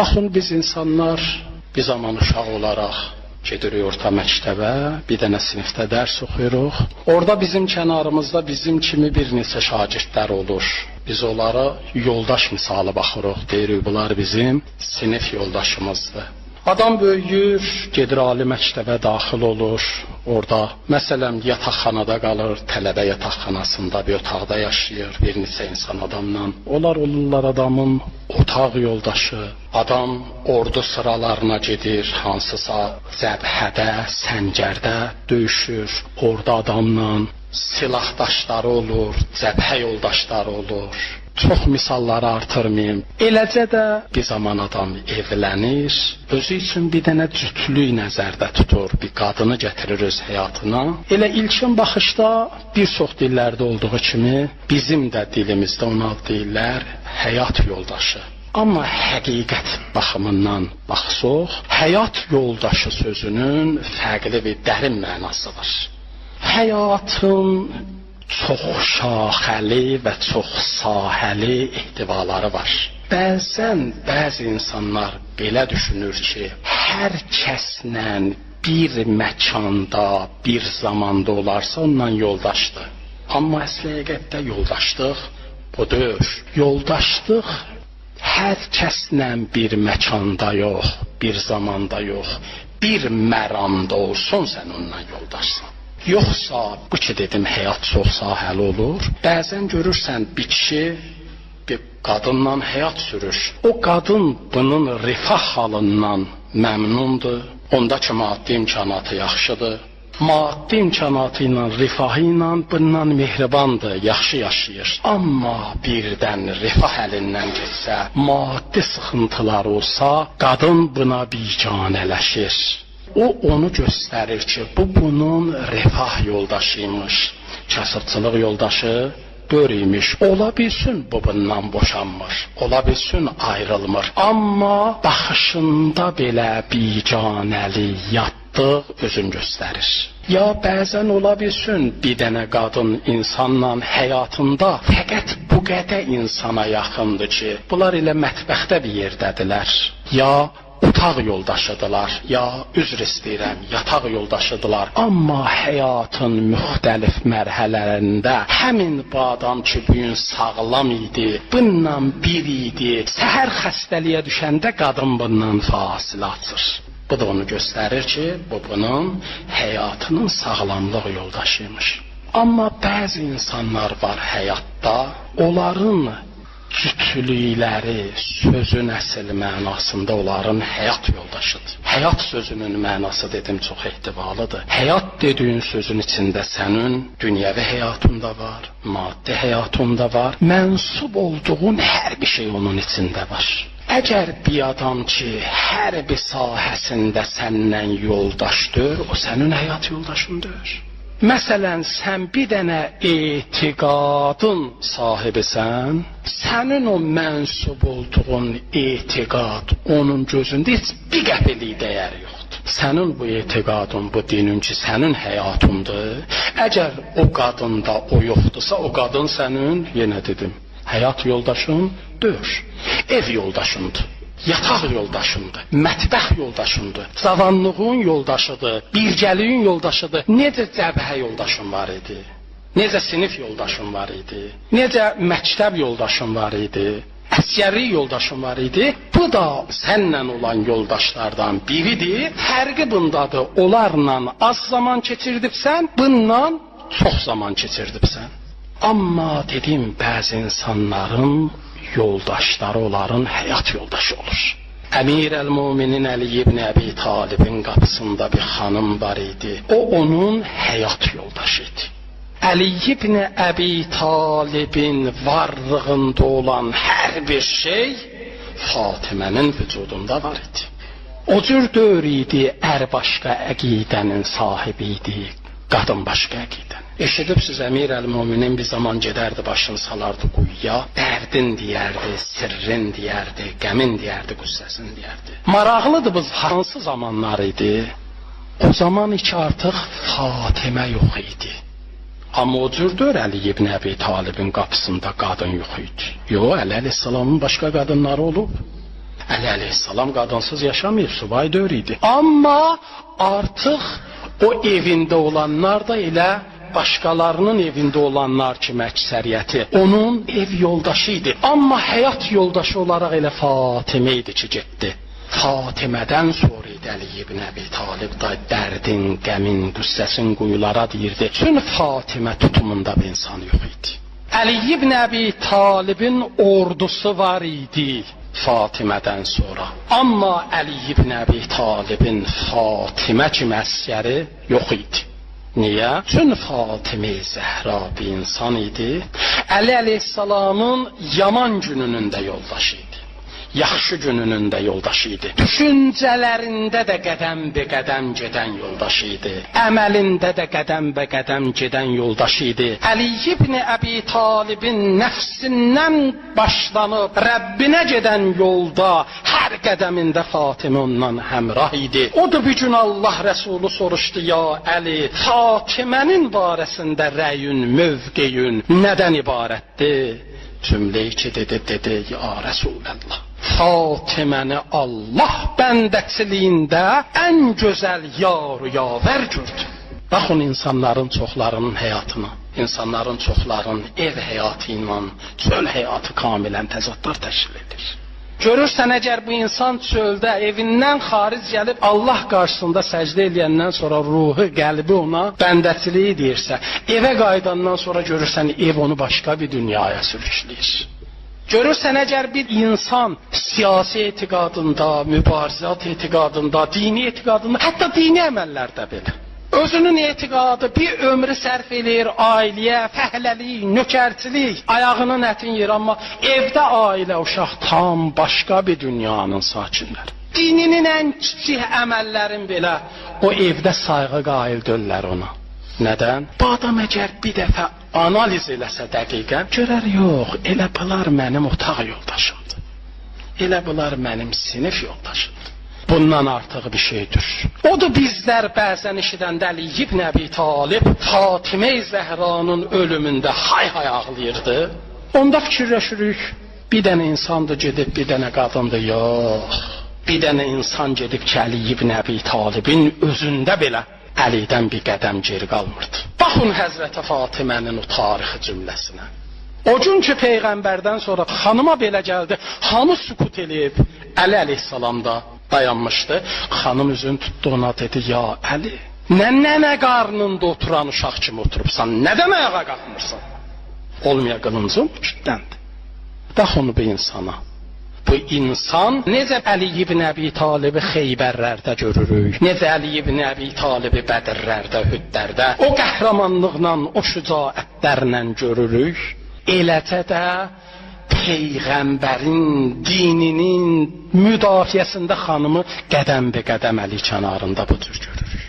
Baxın, biz insanlar bir zaman uşaq olaraq gedirik orta məktəbə, bir dənə sinifdə dərs oxuyuruq. Orada bizim kənarımızda bizim kimi bir neçə şagirdlər olur. Biz onlara yoldaş misalı baxırıq, deyirik bunlar bizim sinif yoldaşımızdır. Adam böyüyür, gedir ali məktəbə daxil olur. Orada məsələn yataqxanada qalır, tələbə yataqxanasında bir otaqda yaşayır bir neçə insan adamla. Onlar olurlar adamın otaq yoldaşı. Adam ordu sıralarına gedir, hansısa cəbhədə, səngərdə döyüşür. Orada adamla silahdaşları olur, cəbhə yoldaşları olur. Çox misalları artırmayım. Eləcə də bir zaman adam evlənir, özü üçün bir dənə cütlük nəzərdə tutur, bir qadını gətirir öz həyatına. Elə ilkin baxışda bir çox dillərdə olduğu kimi bizim də dilimizdə ona deyirlər həyat yoldaşı. Amma həqiqət baxımından baxsaq, həyat yoldaşı sözünün fərqli bir dərin mənası var. Həyatın çox şaxəli və çox sahəli ehtivaları var. Bəzən bəzi insanlar belə düşünür ki, hər kəslə bir məkanda, bir zamanda olarsa ondan yoldaşdır. Amma əsl həqiqətdə yoldaşlıq bu deyil. Yoldaşlıq hər kəslə bir məkanda yox, bir zamanda yox, bir məramda olsun sən ondan yoldaşsan. Yoxsa bu ki dedim həyat çox sahəli olur. Bəzən görürsən bir kişi bir qadınla həyat sürür. O qadın bunun rifah halından məmnundur. Ondakı maddi imkanatı yaxşıdır. Maddi imkanatı ilə, rifahı ilə bundan mehribandır, yaxşı yaşayır. Amma birdən rifah əlindən getsə, maddi sıxıntılar olsa, qadın buna biganələşir. O onu göstərir ki, bu bunun refah yoldaşıymış, kasıbçılıq yoldaşı görüymüş. Ola bilsin bu bundan boşanmır, ola bilsin ayrılmır. Amma baxışında belə biganəli yatdıq özün göstərir. Ya bəzən ola bilsin bir dənə qadın insanla həyatında fəqət bu qədər insana yaxındır ki, bunlar elə mətbəxdə bir yerdədirlər. Ya otaq yoldaşıdılar, ya üzr istəyirəm, yataq yoldaşıdılar. Amma həyatın müxtəlif mərhələlərində həmin bu adam ki, bu gün sağlam idi, bununla bir idi, səhər xəstəliyə düşəndə qadın bundan fasilə açır. Bu da onu göstərir ki, bu bunun həyatının sağlamlıq yoldaşıymış. Amma bəzi insanlar var həyatda, onların cütlükləri sözün əsl mənasında onların həyat yoldaşıdır. Həyat sözünün mənası dedim çox ehtivalıdır. Həyat dediyin sözün içində sənin dünyəvi həyatında var, maddi həyatında var, mənsub olduğun hər bir şey onun içində var. Əgər bir adam ki, hər bir sahəsində səndən yoldaşdır, o sənin həyat yoldaşındır. Məsələn, sən bir dənə etiqadın sahibisən, sənin o mənsub olduğun etiqad onun gözündə heç bir qəpilik dəyəri yoxdur. Sənin bu etiqadın, bu dinin ki, sənin həyatındır. Əgər o qadında o yoxdursa, o qadın sənin, yenə dedim, həyat yoldaşın deyil, ev yoldaşındır. Yataq yoldaşındır, mətbəx yoldaşındır, cavanlığın yoldaşıdır, birgəliyin yoldaşıdır. Necə cəbhə yoldaşın var idi? Necə sinif yoldaşın var idi? Necə məktəb yoldaşın var idi? Əsgərlik yoldaşın var idi? Bu da sənlə olan yoldaşlardan biridir. Fərqi bundadır. Onlarla az zaman keçirdibsən, bununla çox zaman keçirdibsən. Amma dedim, bəzi insanların yoldaşları onların həyat yoldaşı olur. Əmir-əl-Müminin Əli ibn Əbi Talibin qapısında bir xanım var idi. O onun həyat yoldaşı idi. Əli ibn Əbi Talibin varlığında olan hər bir şey Fatimənin vücudunda var idi. O cür dövr idi, ər başqa əqidənin sahibi idi, qadın başqa əqidənin. Eşidibsiz, Əmir-əl-Müminin bir zaman gedərdi, başını salardı quyuya, dərdin deyərdi, sirrin deyərdi, qəmin deyərdi, qüssəsin deyərdi. Maraqlıdır, biz hansı zamanlar idi? O zaman ki artıq Fatimə yox idi. Amma o cürdür Əli ibn Əbi Talibin qapısında qadın yox idi. Yox, Əli əleyhissalamın başqa qadınları olub. Əli əleyhissalam qadınsız yaşamayıb, subay döyür idi. Amma artıq o evində olanlar da elə başqalarının evində olanlar kimi əksəriyyəti onun ev yoldaşı idi. Amma həyat yoldaşı olaraq elə Fatimə idi ki, getdi. Fatimədən sonra idi Əli ibn Əbi Talib da dərdin, qəmin, qüssəsin quyulara deyirdi. Çünki Fatimə tutumunda bir insan yox idi. Əli ibn Əbi Talibin ordusu var idi Fatimədən sonra. Amma Əli ibn Əbi Talibin Fatimə kimi əsgəri yox idi. Niyə? Çünki Fatimə Zəhra bir insan idi. Əli əleyhissalamın yaman gününün də yoldaşı idi. Yaxşı gününün də yoldaşı idi. Düşüncələrində də qədəm-be-qədəm gedən yoldaşı idi. Əməlində də qədəm-be-qədəm gedən yoldaşı idi. Əli ibn Əbi Talibin nəfsindən başlanıb Rəbbinə gedən yolda hər qədəmində Fatimə ondan həmrah idi. O da bir gün Allah Rəsulu soruşdu: ya Əli, Fatimənin barəsində rəyün, mövqeyün nədən ibarətdir? Cümləyi ki dedi, ya Rəsulallah, Fatiməni Allah bəndəçiliyində ən gözəl yar-ı yavər gördü. Baxın insanların çoxlarının həyatını, insanların çoxlarının ev həyatı ilə çöl həyatı kamilən təzadlar təşkil edir. Görürsən, əgər bu insan çöldə evindən xaric gəlib Allah qarşısında səcdə edəndən sonra ruhu, qəlbi ona bəndəçiliyi deyirsə, evə qayıdandan sonra görürsən ev onu başqa bir dünyaya sürükləyir. Görürsən, əgər bir insan siyasi etiqadında, mübarizat etiqadında, dini etiqadında, hətta dini əməllərdə belə özünün etiqadı bir ömrü sərf edir ailəyə, fəhləlik, nökərçilik, ayağının ətin yer, amma evdə ailə, uşaq tam başqa bir dünyanın sakinləri. Dininin ən kiçik əməllərin belə o evdə sayğı qail döllər ona. Nədən? Bu adam əgər bir dəfə analiz eləsə dəqiqən, görər, yox, elə bunlar mənim otaq yoldaşımdır. Elə bunlar mənim sinif yoldaşımdır. Bundan artıq bir şeydir. Odur bizlər bəzən eşidəndə Əli ibn Əbi Talib Fatimə Zəhranın ölümündə hay-hay ağlayırdı. Onda fikirləşirik, bir dənə insandır gedib, bir dənə qadındır, yox. Bir dənə insan gedib ki, Əli ibn Əbi Talibin özündə belə Əlidən bir qədəm geri qalmırdı. Baxın Həzrətə Fatimənin o tarixi cümləsinə. O gün ki, Peyğəmbərdən sonra xanıma belə gəldi, hamı sükut eləyib, Əli əleyhissalam da dayanmışdı. Xanım üzünü tutdu ona, dedi, ya Əli, nənə qarnında oturan uşaq kimi oturubsan, nədən ayağa qalxmırsan? Olmaya qılıncım kütləndi. Bax onu bir insana. Bu insan necə Əli ibn Əbi Talibi Xeybərlərdə görürük, necə Əli ibn Əbi Talibi Bədirlərdə, Hüddərdə o qəhrəmanlıqla, o şücaətlərlə görürük. Eləcə də Peyğəmbərin dininin müdafiəsində xanımı qədəm-be-qədəm Əli kənarında bu cür görürük.